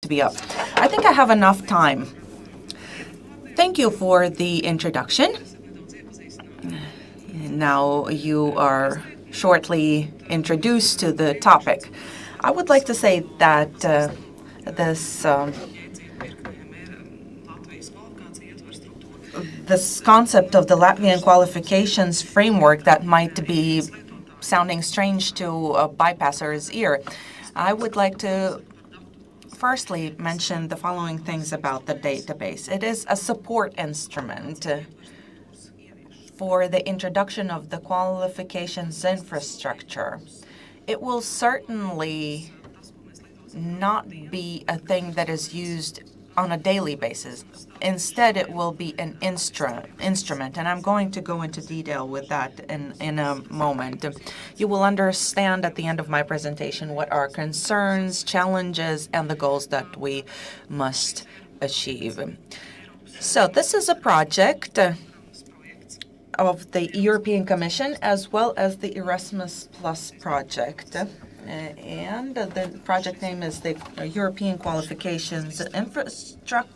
to be up. I think I have enough time. Thank you for the introduction. Now you are shortly introduced to the topic. I would like to say that this concept of the Latvian qualifications framework that might be sounding strange to a bypasser's ear. I would like to firstly mention the following things about the database. It is a support instrument for the introduction of the qualifications infrastructure. It will certainly not be a thing that is used on a daily basis. Instead, it will be an instrument, and I'm going to go into detail with that in a moment. You will understand at the end of my presentation what our concerns, challenges, and the goals that we must achieve. So this is a project of the European Commission as well as the Erasmus Plus project. And the project name is the European Qualifications Infrastructure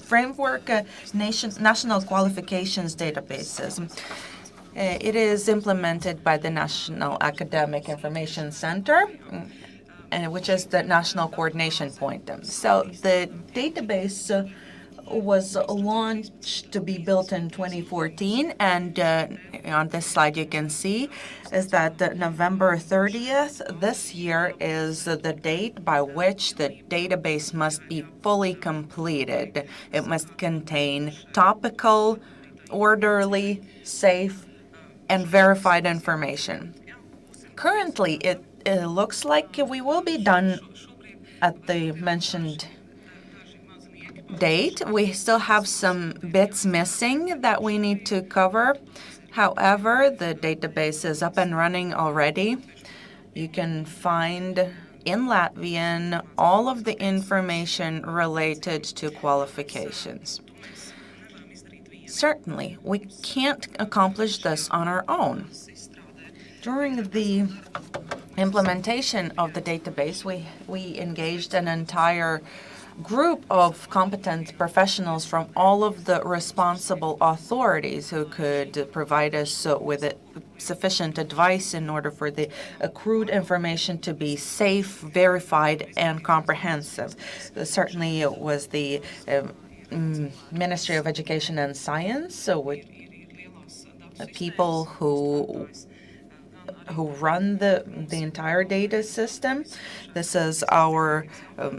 Framework National Qualifications Databases. It is implemented by the National Academic Information Center, which is the national coordination point. So the database was launched to be built in 2014, and on this slide you can see is that November 30th this year is the date by which the database must be fully completed. It must contain topical, orderly, safe, and verified information. Currently, it looks like we will be done at the mentioned date. We still have some bits missing that we need to cover. However, the database is up and running already. You can find in Latvian all of the information related to qualifications. Certainly, we can't accomplish this on our own. During the implementation of the database, we engaged an entire group of competent professionals from all of the responsible authorities who could provide us with sufficient advice in order for the accrued information to be safe, verified, and comprehensive. Certainly, it was the Ministry of Education and Science, so with people who run the entire data system. This is our,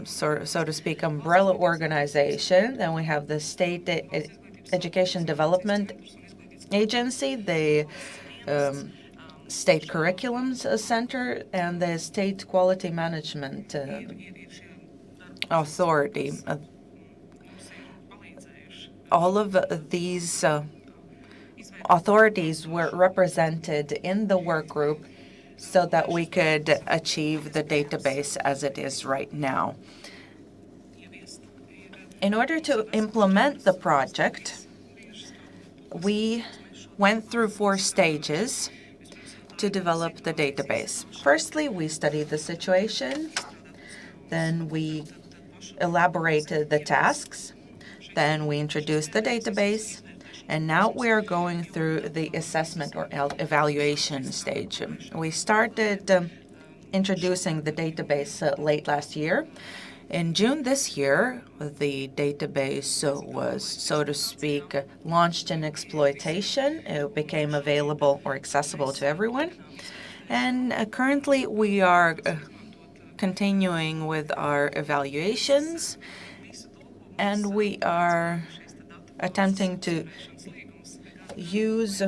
so to speak, umbrella organization. Then we have the State Education Development Agency, the State Curriculums Center, and the State Quality Management Authority. All of these authorities were represented in the work group so that we could achieve the database as it is right now. In order to implement the project, we went through 4 stages to develop the database. Firstly, we studied the situation, then we elaborated the tasks, then we introduced the database, and now we are going through the assessment or evaluation stage. We started introducing the database late last year. In June this year, the database was, so to speak, launched in exploitation. It became available or accessible to everyone. And currently we are continuing with our evaluations, and we are attempting to use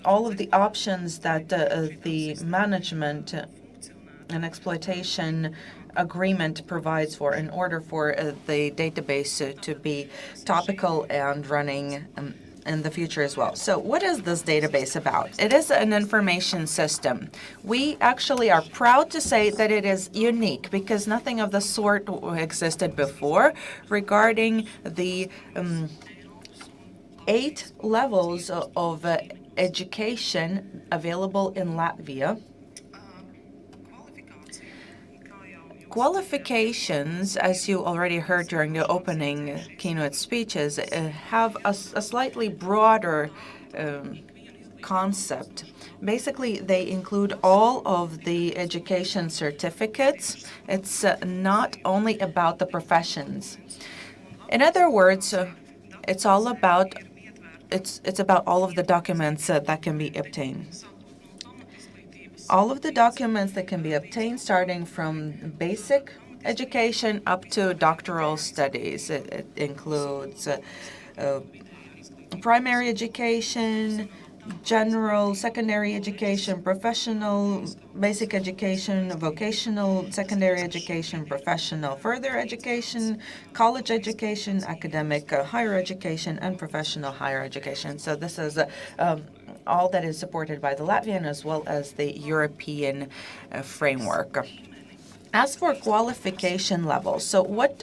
all of the options that the management and exploitation agreement provides for in order for the database to be topical and running in the future as well. So what is this database about? It is an information system. We actually are proud to say that it is unique because nothing of the sort existed before regarding the 8 levels of education available in Latvia. Qualifications, as you already heard during the opening keynote speeches, have a slightly broader concept. Basically, they include all of the education certificates. It's not only about the professions. In other words, it's about all of the documents that can be obtained. All of the documents that can be obtained, starting from basic education up to doctoral studies. It includes primary education, general, secondary education, professional, basic education, vocational, secondary education, professional, further education, college education, academic higher education, and professional higher education. So this is all that is supported by the Latvian as well as the European framework. As for qualification levels, so what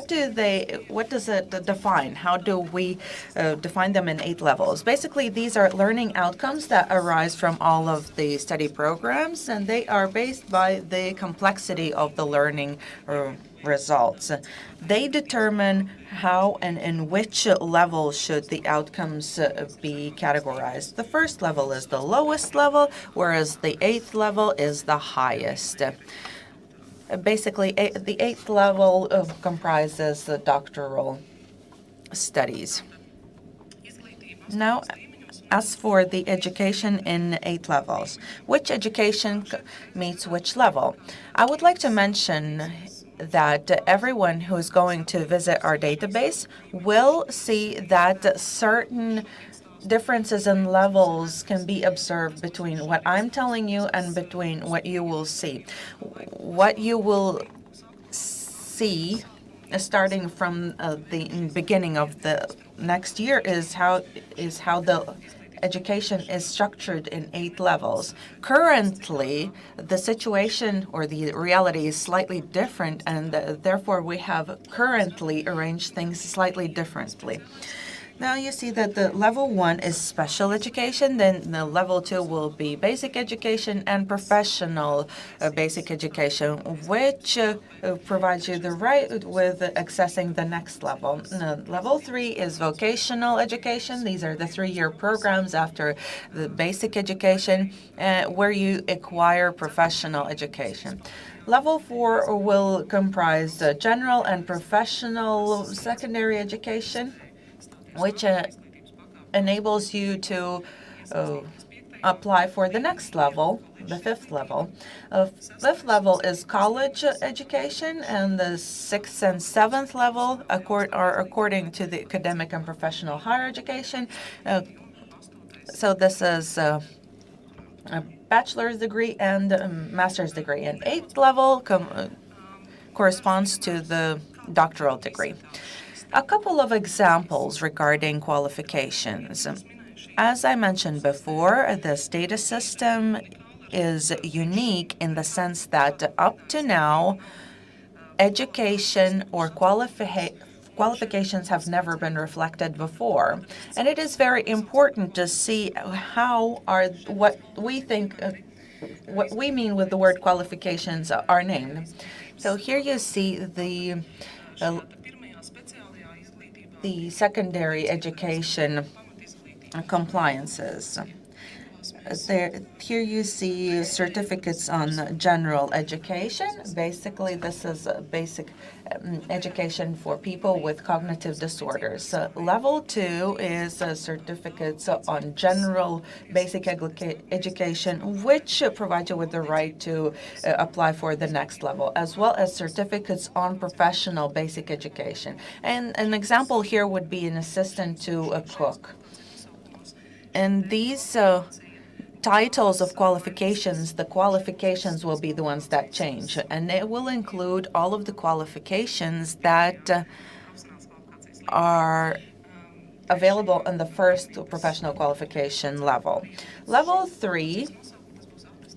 does it define? How do we define them in 8 levels? Basically, these are learning outcomes that arise from all of the study programs, and they are based by the complexity of the learning results. They determine how and in which level should the outcomes be categorized. The first level is the lowest level, whereas the 8th level is the highest. Basically, the 8th level comprises the doctoral studies. Now, as for the education in 8 levels, which education meets which level? I would like to mention that everyone who is going to visit our database will see that certain differences in levels can be observed between what I'm telling you and between what you will see. What you will see, starting from the beginning of the next year, is how the education is structured in 8 levels. Currently, the situation or the reality is slightly different, and therefore we have currently arranged things slightly differently. Now you see that the level 1 is special education, then the level 2 will be basic education and professional basic education, which provides you the right with accessing the next level. Level 3 is vocational education. These are the 3-year programs after the basic education where you acquire professional education. Level 4 will comprise general and professional secondary education, which enables you to apply for the next level, the 5th level. 5th level is college education, and the 6th and 7th level are according to the academic and professional higher education. So this is a bachelor's degree and a master's degree. And 8th level corresponds to the doctoral degree. A couple of examples regarding qualifications. As I mentioned before, this data system is unique in the sense that up to now, education or qualifications have never been reflected before. And it is very important to see what we mean with the word qualifications are named. So here you see the secondary education compliances. Here you see certificates on general education. Basically, this is basic education for people with cognitive disorders. Level 2 is certificates on general basic education, which provide you with the right to apply for the next level, as well as certificates on professional basic education. And an example here would be an assistant to a cook. And these titles of qualifications, the qualifications will be the ones that change, and it will include all of the qualifications that are available in the first professional qualification level. Level 3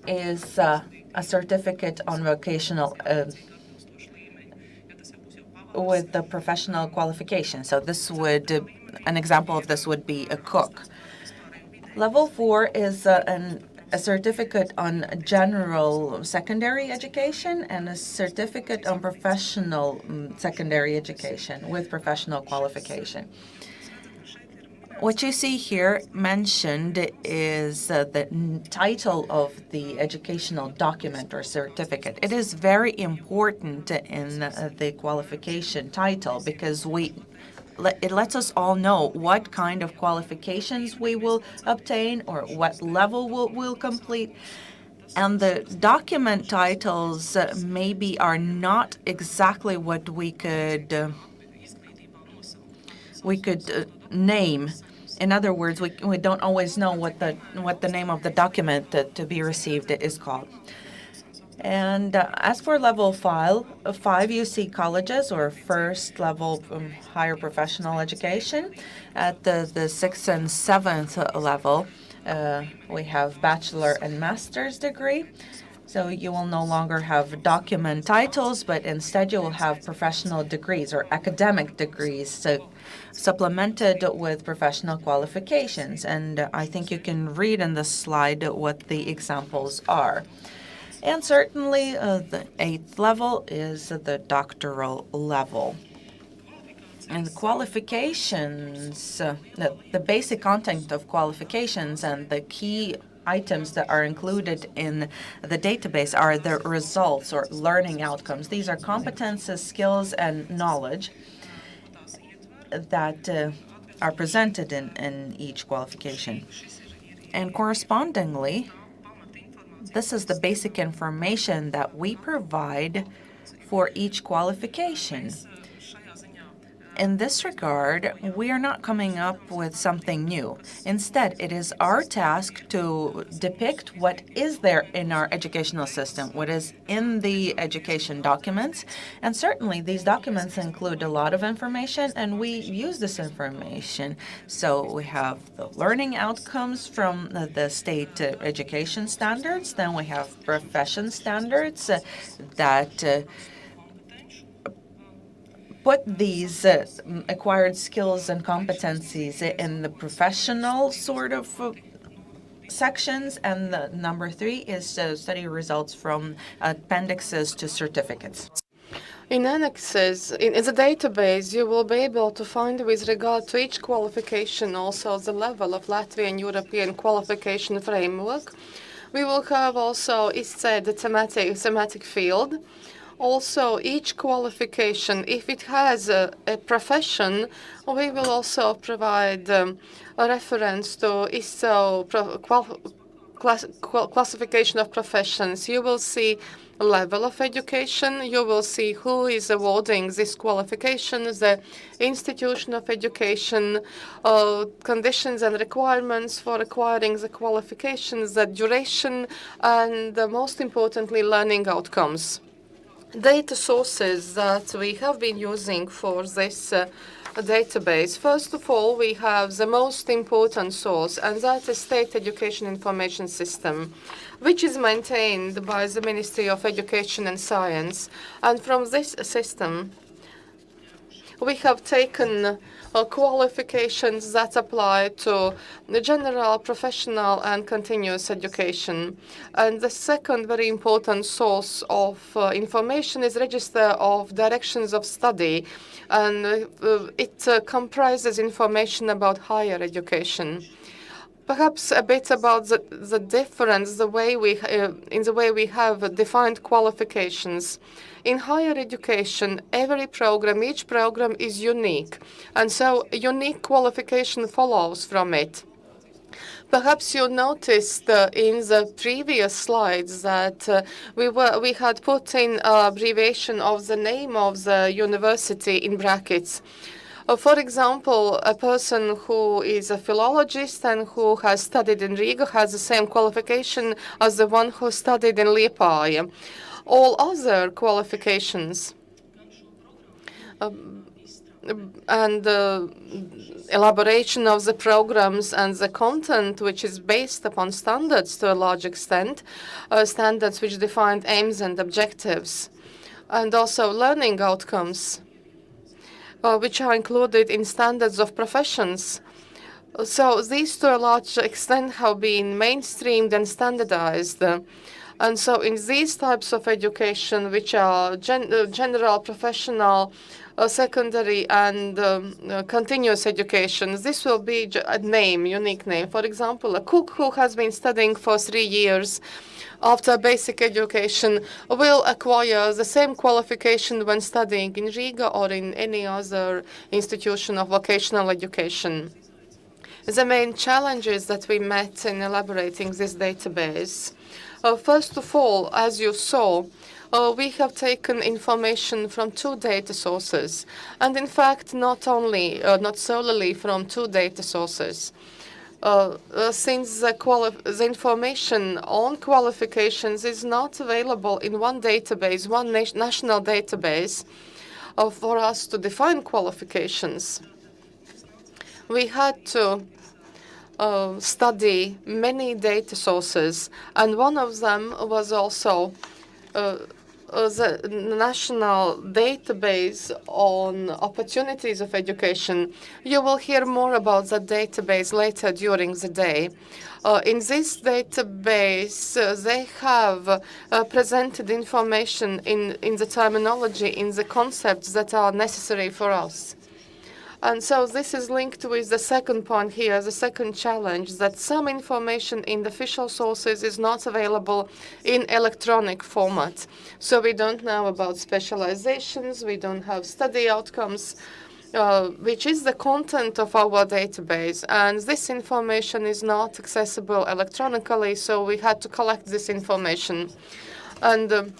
is a certificate on vocational with the professional qualification. So this would, an example of this would be a cook. Level 4 is an a certificate on general secondary education and a certificate on professional secondary education with professional qualification. What you see here mentioned is the title of the educational document or certificate. It is very important in the qualification title because it lets us all know what kind of qualifications we will obtain or what level we'll complete. And the document titles maybe are not exactly what we could name. In other words, we don't always know what the name of the document to be received is called. And as for level 5, you see colleges or first level higher professional education. At the 6th and 7th level, we have bachelor and master's degree. So you will no longer have document titles, but instead you will have professional degrees or academic degrees supplemented with professional qualifications. And I think you can read in the slide what the examples are. And certainly the 8th level is the doctoral level. And qualifications, the basic content of qualifications and the key items that are included in the database are the results or learning outcomes. These are competences, skills, and knowledge that are presented in each qualification. And correspondingly, this is the basic information that we provide for each qualification. In this regard, we are not coming up with something new. Instead, it is our task to depict what is there in our educational system, what is in the education documents. And certainly, these documents include a lot of information, and we use this information. So we have the learning outcomes from the state education standards. Then we have profession standards that put these acquired skills and competencies in the professional sort of sections, and the number 3 is study results from appendixes to certificates. In annexes, in the database, you will be able to find with regard to each qualification also the level of Latvian European qualification framework. We will have also the thematic field. Also, each qualification, if it has a profession, we will also provide a reference to ISO classification of professions. You will see level of education. You will see who is awarding this qualification, the institution of education, conditions and requirements for acquiring the qualifications, the duration, and most importantly, learning outcomes. Data sources that we have been using for this database. First of all, we have the most important source, and that is State Education Information System, which is maintained by the Ministry of Education and Science. And from this system, we have taken qualifications that apply to the general, professional, and continuous education. And the second very important source of information is Register of Directions of Study, and it comprises information about higher education. Perhaps a bit about the difference, in the way we have defined qualifications. In higher education, each program is unique, and so a unique qualification follows from it. Perhaps you noticed in the previous slides that we had put in an abbreviation of the name of the university in brackets. For example, a person who is a philologist and who has studied in Riga has the same qualification as the one who studied in Liepāja. All other qualifications and the elaboration of the programs and the content, which is based upon standards to a large extent, standards which define aims and objectives, and also learning outcomes, which are included in standards of professions. So these, to a large extent, have been mainstreamed and standardized. And so in these types of education, which are general, professional, secondary, and continuous education, this will be a name, unique name. For example, a cook who has been studying for 3 years after basic education will acquire the same qualification when studying in Riga or in any other institution of vocational education. The main challenges that we met in elaborating this database. First of all, as you saw, we have taken information from 2 data sources, and in fact, not solely from 2 data sources. Since the information on qualifications is not available in one database, one national database, for us to define qualifications, we had to study many data sources, and one of them was also the national database on opportunities of education. You will hear more about that database later during the day. In this database, they have presented information in the terminology, in the concepts that are necessary for us. And so this is linked with the second point here, the second challenge, that some information in the official sources is not available in electronic format. So we don't know about specializations, we don't have study outcomes, which is the content of our database. And this information is not accessible electronically, so we had to collect this information. And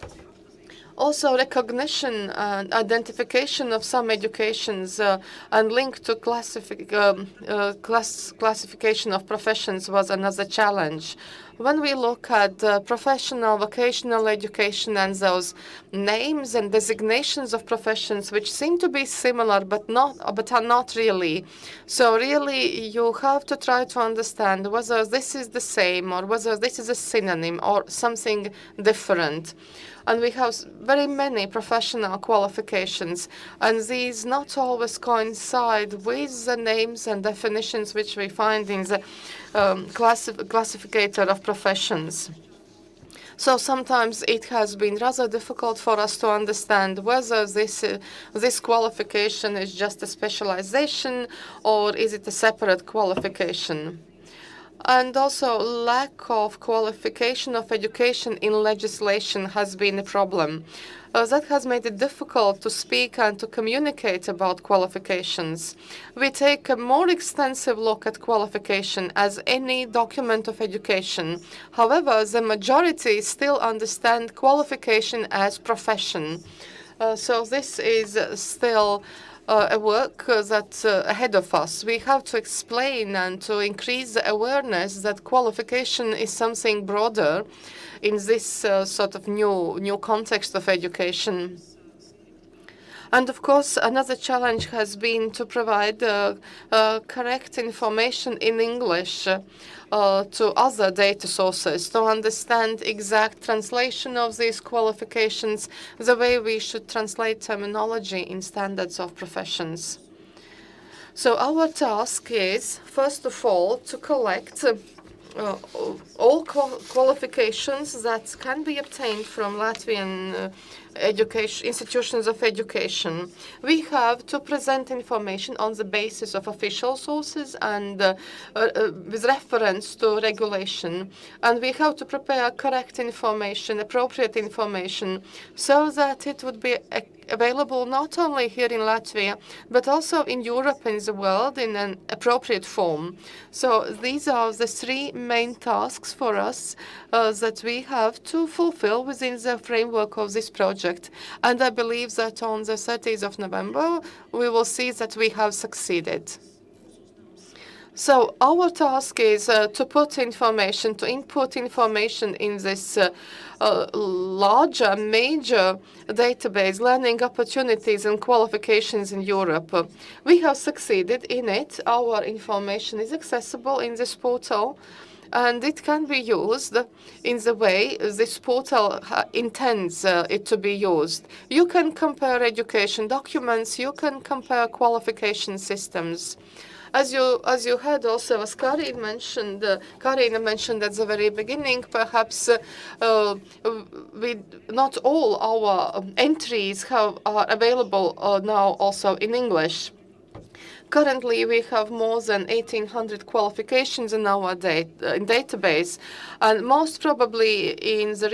also, recognition and identification of some educations and link to classification of professions was another challenge. When we look at professional, vocational education and those names and designations of professions which seem to be similar but are not really. So really you have to try to understand whether this is the same or whether this is a synonym or something different. And we have very many professional qualifications, and these not always coincide with the names and definitions which we find in the classificator of professions. So sometimes it has been rather difficult for us to understand whether this qualification is just a specialization or is it a separate qualification. And also, lack of qualification of education in legislation has been a problem. That has made it difficult to speak and to communicate about qualifications. We take a more extensive look at qualification as any document of education. However, the majority still understand qualification as profession. So this is still a work that's ahead of us. We have to explain and to increase the awareness that qualification is something broader in this sort of new context of education. And of course, another challenge has been to provide correct information in English to other data sources, to understand exact translation of these qualifications, the way we should translate terminology in standards of professions. So our task is, first of all, to collect all qualifications that can be obtained from Latvian institutions of education. We have to present information on the basis of official sources and with reference to regulation. And we have to prepare correct information, appropriate information, so that it would be available not only here in Latvia, but also in Europe and the world in an appropriate form. So these are the 3 main tasks for us that we have to fulfill within the framework of this project. And I believe that on the 30th of November, we will see that we have succeeded. So our task is to put information, to input information in this larger, major database, learning opportunities and qualifications in Europe. We have succeeded in it. Our information is accessible in this portal, and it can be used in the way this portal intends it to be used. You can compare education documents, you can compare qualification systems. As you had also, as Karina mentioned at the very beginning, perhaps not all our entries are available now also in English. Currently, we have more than 1,800 qualifications in our database, and most probably in the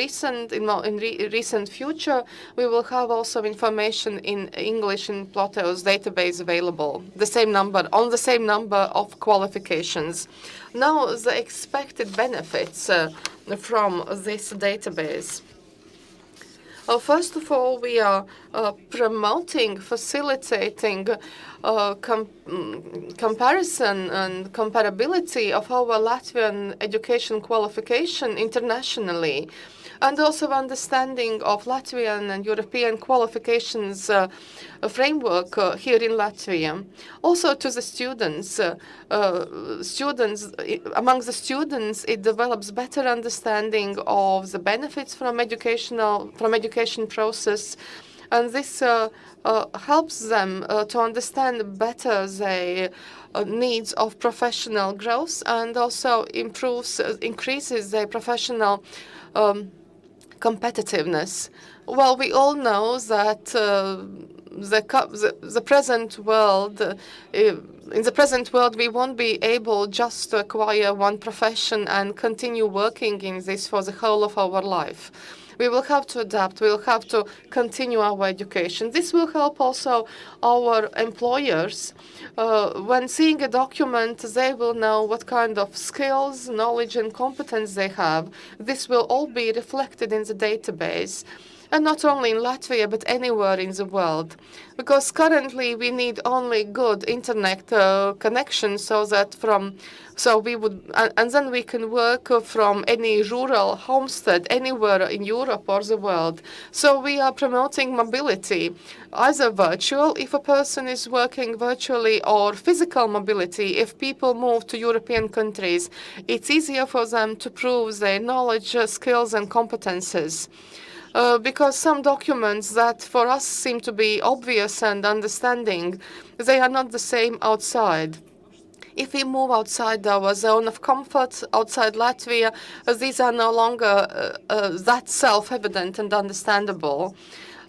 recent future, we will have also information in English in Ploteo's database available. The same number of qualifications. Now, the expected benefits from this database. First of all, we are promoting, facilitating comparison and comparability of our Latvian education qualification internationally, and also understanding of Latvian and European qualifications framework here in Latvia. Also to the students, among the students, it develops better understanding of the benefits from education process, and this helps them to understand better the needs of professional growth, and also increases their professional competitiveness. Well, we all know that the present world, in the present world, we won't be able just to acquire one profession and continue working in this for the whole of our life. We will have to adapt. We will have to continue our education. This will help also our employers. When seeing a document, they will know what kind of skills, knowledge, and competence they have. This will all be reflected in the database. And not only in Latvia, but anywhere in the world. Because currently we need only good internet connection and then we can work from any rural homestead anywhere in Europe or the world. So we are promoting mobility, either virtual if a person is working virtually, or physical mobility if people move to European countries. It's easier for them to prove their knowledge, skills, and competences. Because some documents that for us seem to be obvious and understanding, they are not the same outside. If we move outside our zone of comfort, outside Latvia, these are no longer that self-evident and understandable.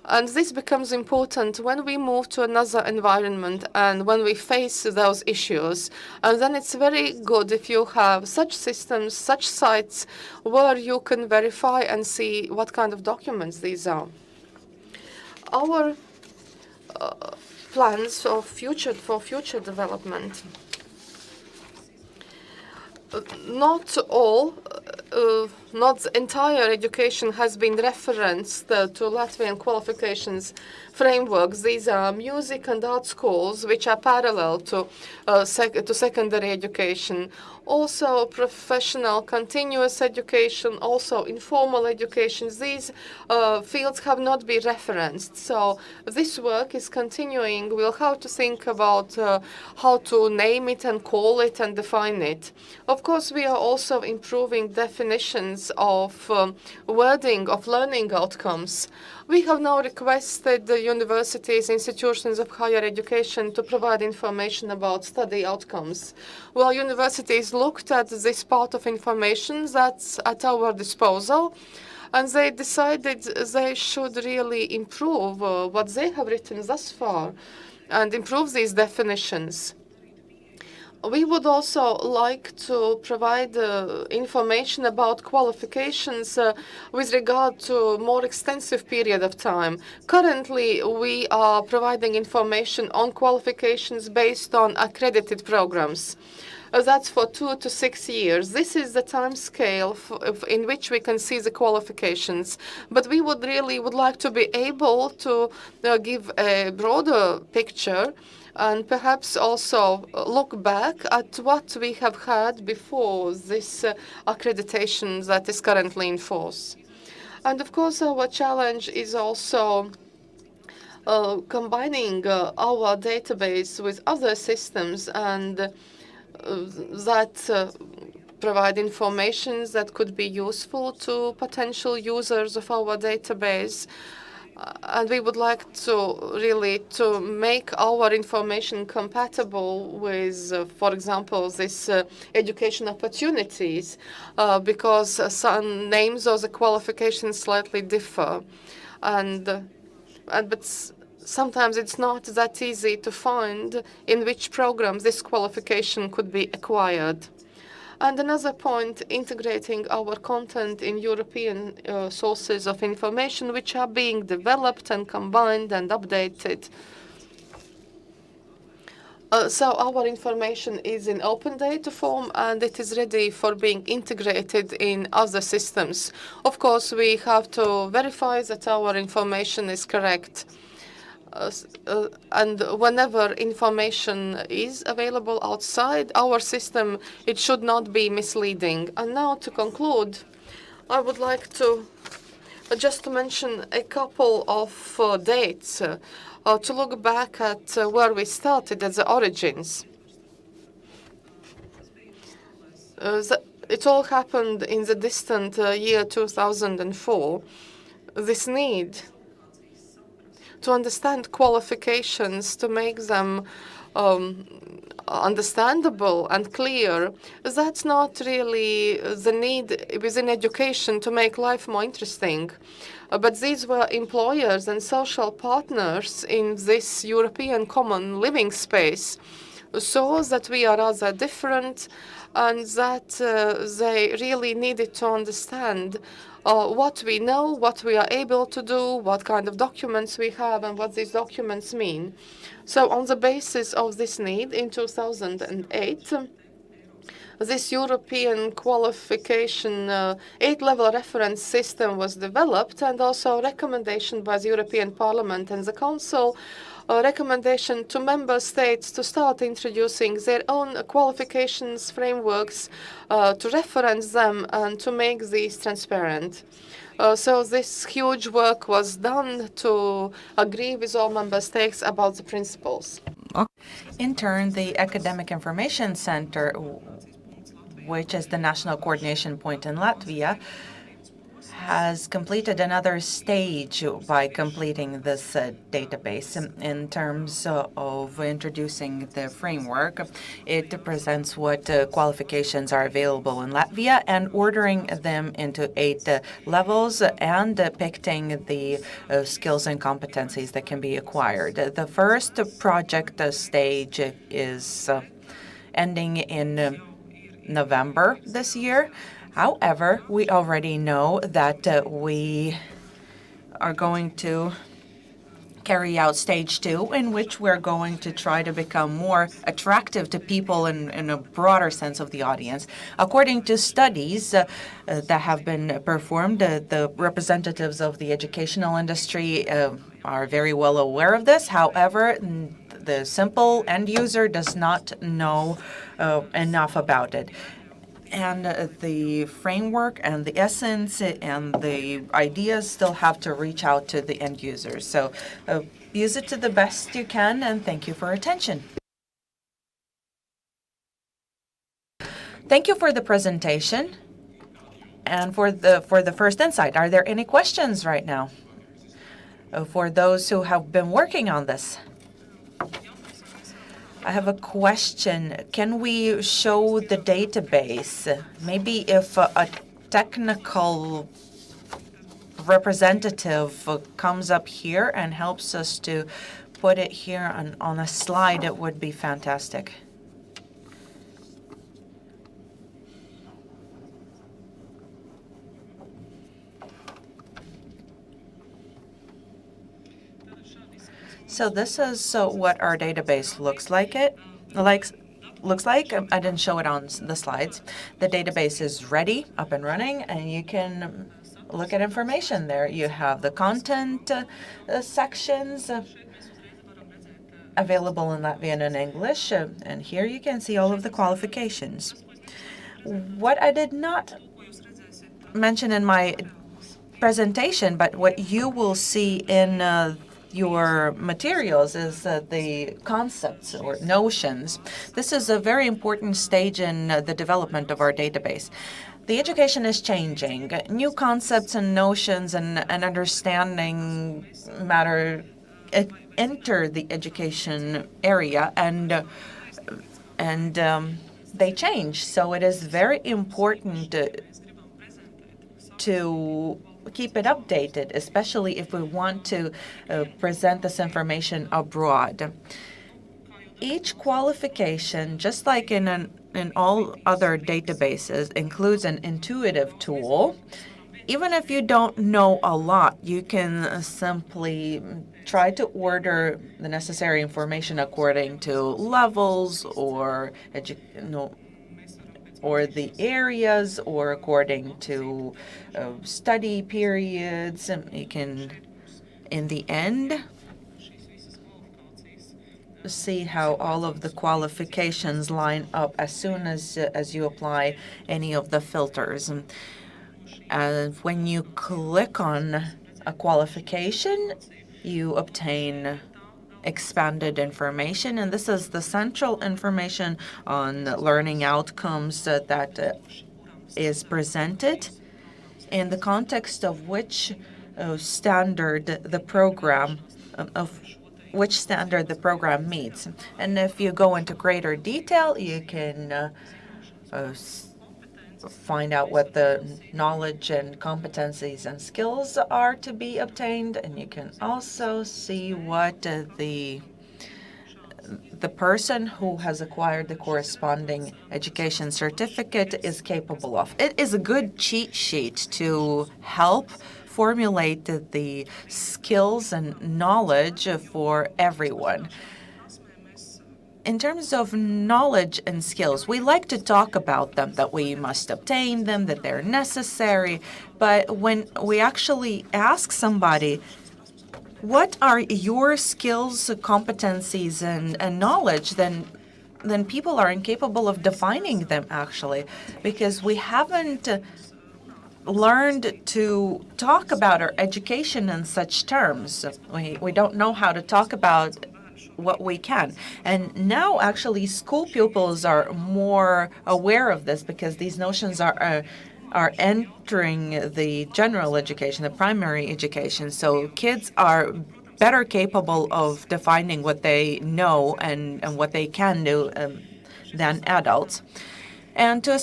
And this becomes important when we move to another environment and when we face those issues. And then it's very good if you have such systems, such sites where you can verify and see what kind of documents these are. Our plans for future development. Not the entire education has been referenced to Latvian qualifications frameworks. These are music and art schools, which are parallel to secondary education. Also professional continuous education, also informal education. These fields have not been referenced. So this work is continuing. We'll have to think about how to name it and call it and define it. Of course, we are also improving definitions of wording of learning outcomes. We have now requested the universities, institutions of higher education to provide information about study outcomes. Well, universities looked at this part of information that's at our disposal, and they decided they should really improve what they have written thus far and improve these definitions. We would also like to provide information about qualifications with regard to more extensive period of time. Currently, we are providing information on qualifications based on accredited programs. That's for 2 to 6 years. This is the time scale in which we can see the qualifications. But we would like to be able to give a broader picture and perhaps also look back at what we have had before this accreditation that is currently in force. And of course, our challenge is also combining our database with other systems and that provide information that could be useful to potential users of our database. And we would like to make our information compatible with, for example, this education opportunities, because some names of the qualifications slightly differ, but sometimes it's not that easy to find in which programs this qualification could be acquired. And another point, integrating our content in European sources of information, which are being developed and combined and updated. So our information is in open data form, and it is ready for being integrated in other systems. Of course, we have to verify that our information is correct. And whenever information is available outside our system, it should not be misleading. And now to conclude, I would like to just mention a couple of dates to look back at where we started at the origins. It all happened in the distant year 2004. This need to understand qualifications, to make them understandable and clear, that's not really the need within education to make life more interesting. But these were employers and social partners in this European common living space saw that we are rather different and that they really needed to understand what we know, what we are able to do, what kind of documents we have, and what these documents mean. So on the basis of this need, in 2008, this European qualification 8-level reference system was developed, and also a recommendation by the European Parliament and the Council, a recommendation to member states to start introducing their own qualifications frameworks, to reference them and to make these transparent. So this huge work was done to agree with all member states about the principles. In turn, the Academic Information Center, which is the national coordination point in Latvia, has completed another stage by completing this database in terms of introducing the framework. It presents what qualifications are available in Latvia and ordering them into 8 levels and depicting the skills and competencies that can be acquired. The first project stage is ending in November this year. However, we already know that we are going to carry out stage 2, in which we're going to try to become more attractive to people in a broader sense of the audience. According to studies that have been performed, the representatives of the educational industry are very well aware of this. However, the simple end user does not know enough about it. And the framework and the essence and the ideas still have to reach out to the end users. So use it to the best you can, and thank you for attention. Thank you for the presentation and for the first insight. Are there any questions right now for those who have been working on this? I have a question. Can we show the database? Maybe if a technical representative comes up here and helps us to put it here on a slide, it would be fantastic. So this is what our database looks like. I didn't show it on the slides. The database is ready, up and running, and you can look at information there. You have the content sections available in Latvian and English, and here you can see all of the qualifications. What I did not mention in my presentation, but what you will see in your materials is the concepts or notions. This is a very important stage in the development of our database. The education is changing. New concepts and notions and understanding matter enter the education area, and they change. So it is very important to keep it updated, especially if we want to present this information abroad. Each qualification, just like in all other databases, includes an intuitive tool. Even if you don't know a lot, you can simply try to order the necessary information according to levels or or the areas, or according to study periods. You can, in the end, see how all of the qualifications line up as soon as you apply any of the filters. And when you click on a qualification, you obtain expanded information, and this is the central information on learning outcomes that is presented in the context of which standard the program meets. And if you go into greater detail, you can find out what the knowledge and competencies and skills are to be obtained, and you can also see what the person who has acquired the corresponding education certificate is capable of. It is a good cheat sheet to help formulate the skills and knowledge for everyone. In terms of knowledge and skills, we like to talk about them, that we must obtain them, that they're necessary. But when we actually ask somebody, what are your skills, competencies, and knowledge, then people are incapable of defining them, actually, because we haven't learned to talk about our education in such terms. We don't know how to talk about what we can. And now, actually, school pupils are more aware of this, because these notions are entering the general education, the primary education. So kids are better capable of defining what they know and what they can do than adults. And to a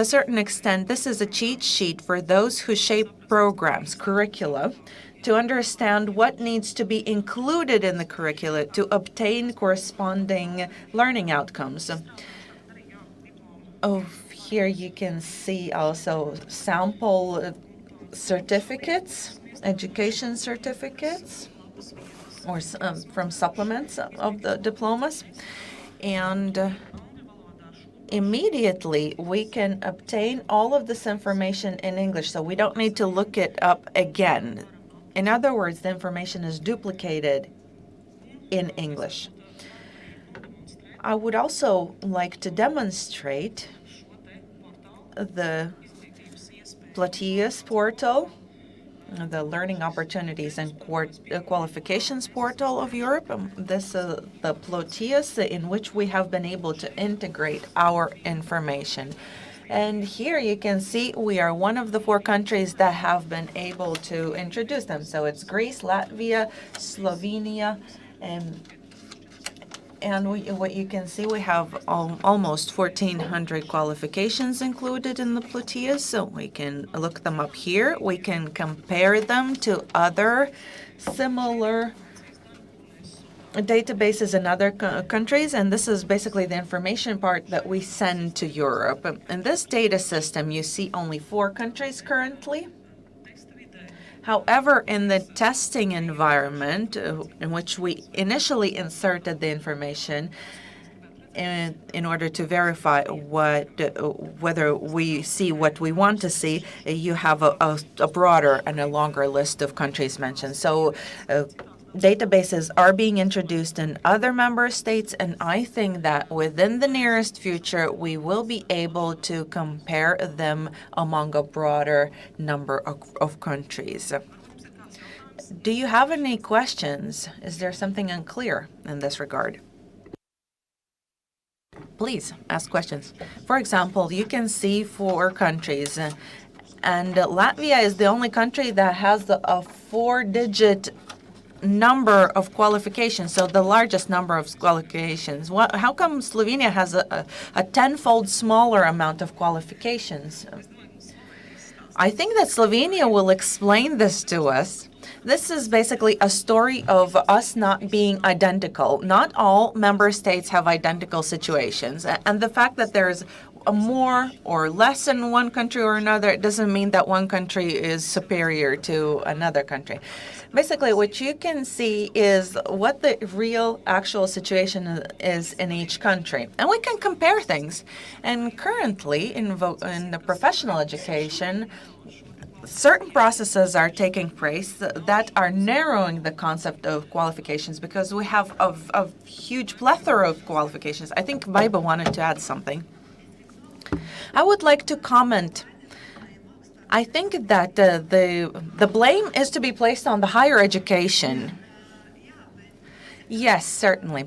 certain extent, this is a cheat sheet for those who shape programs, curricula, to understand what needs to be included in the curricula to obtain corresponding learning outcomes. Here you can see also sample certificates, education certificates, or from supplements of the diplomas. And immediately we can obtain all of this information in English, so we don't need to look it up again. In other words, the information is duplicated in English. I would also like to demonstrate the Platījas portal, the Learning Opportunities and Qualifications portal of Europe. This is the Platījas, in which we have been able to integrate our information. And here you can see we are one of the 4 countries that have been able to introduce them. So it's Greece, Latvia, Slovenia, and what you can see, we have almost 1,400 qualifications included in the Platījas, so we can look them up here. We can compare them to other similar databases in other countries, and this is basically the information part that we send to Europe. In this data system, you see only 4 countries currently. However, in the testing environment, in which we initially inserted the information in order to verify whether we see what we want to see, you have a broader and a longer list of countries mentioned. So databases are being introduced in other member states, and I think that within the nearest future, we will be able to compare them among a broader number of countries. Do you have any questions? Is there something unclear in this regard? Please ask questions. For example, you can see 4 countries, and Latvia is the only country that has a 4-digit number of qualifications, so the largest number of qualifications. How come Slovenia has a tenfold smaller amount of qualifications? I think that Slovenia will explain this to us. This is basically a story of us not being identical. Not all member states have identical situations. And the fact that there's a more or less in one country or another, it doesn't mean that one country is superior to another country. Basically, what you can see is what the real actual situation is in each country. And we can compare things. And currently, in the professional education, certain processes are taking place that are narrowing the concept of qualifications because we have a huge plethora of qualifications. I think Baiba wanted to add something. I would like to comment. I think that the blame is to be placed on the higher education. Yes, certainly.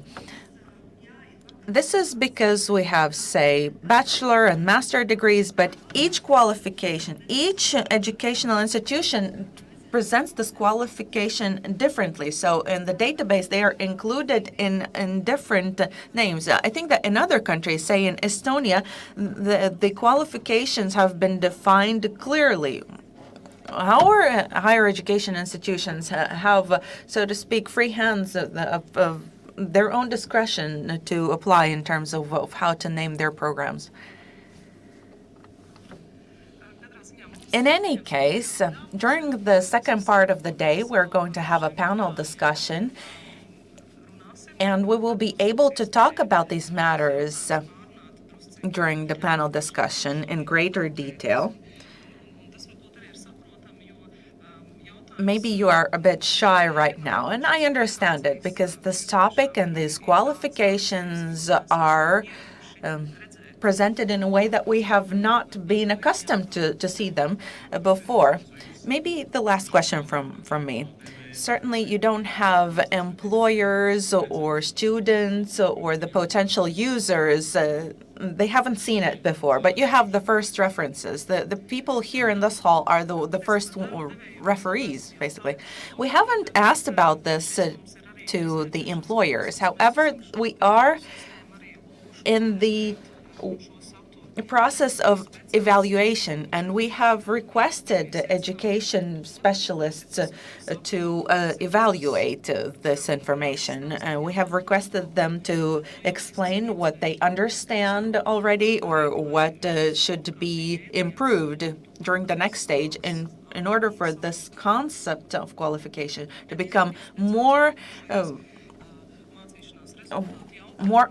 This is because we have, say, bachelor and master degrees, but each qualification, each educational institution presents this qualification differently. So in the database, they are included in different names. I think that in other countries, say in Estonia, the qualifications have been defined clearly. Our higher education institutions have, so to speak, free hands of their own discretion to apply in terms of how to name their programs. In any case, during the second part of the day, we're going to have a panel discussion, and we will be able to talk about these matters during the panel discussion in greater detail. Maybe you are a bit shy right now, and I understand it because this topic and these qualifications are presented in a way that we have not been accustomed to see them before. Maybe the last question from me. Certainly, you don't have employers or students or the potential users. They haven't seen it before, but you have the first references. The people here in this hall are the first referees, basically. We haven't asked about this to the employers. However, we are in the process of evaluation, and we have requested education specialists to evaluate this information. We have requested them to explain what they understand already or what should be improved during the next stage in order for this concept of qualification to become more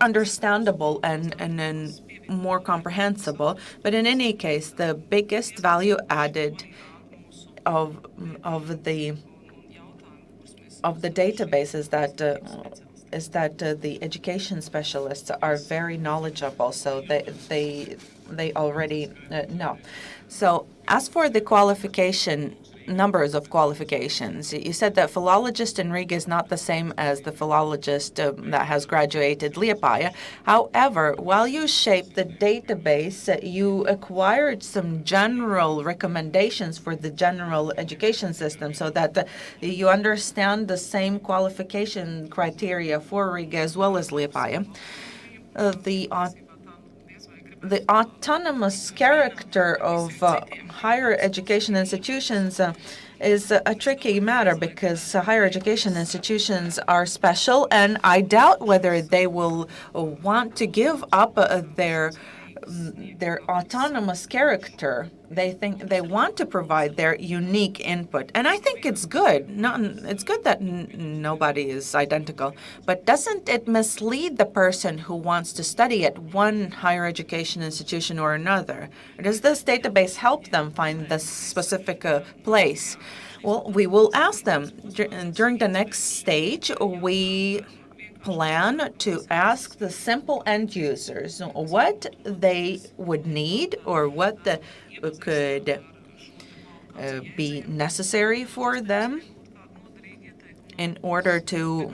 understandable and more comprehensible. But in any case, the biggest value added of the database is that the education specialists are very knowledgeable, so they already know. So as for the numbers of qualifications, you said that philologist in Riga is not the same as the philologist that has graduated Liepāja. However, while you shaped the database, you acquired some general recommendations for the general education system so that you understand the same qualification criteria for Riga as well as Liepāja. The autonomous character of higher education institutions is a tricky matter because higher education institutions are special, and I doubt whether they will want to give up their autonomous character. They think they want to provide their unique input, and I think it's good. It's good that nobody is identical, but doesn't it mislead the person who wants to study at one higher education institution or another? Or does this database help them find the specific place? Well, we will ask them. During the next stage, we plan to ask the simple end users what they would need or what could be necessary for them in order to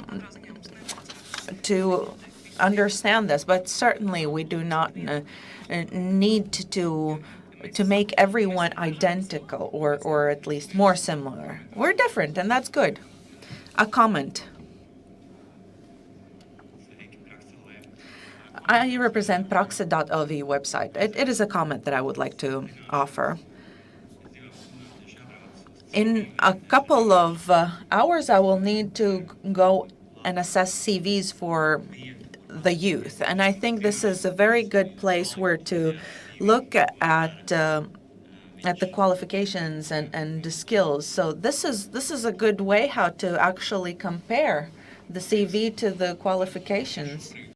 understand this, but certainly we do not need to make everyone identical or at least more similar. We're different, and that's good. A comment. I represent praxe.lv website. It is a comment that I would like to offer. In a couple of hours, I will need to go and assess CVs for the youth. And I think this is a very good place where to look at the qualifications and the skills. So this is a good way how to actually compare the CV to the qualifications.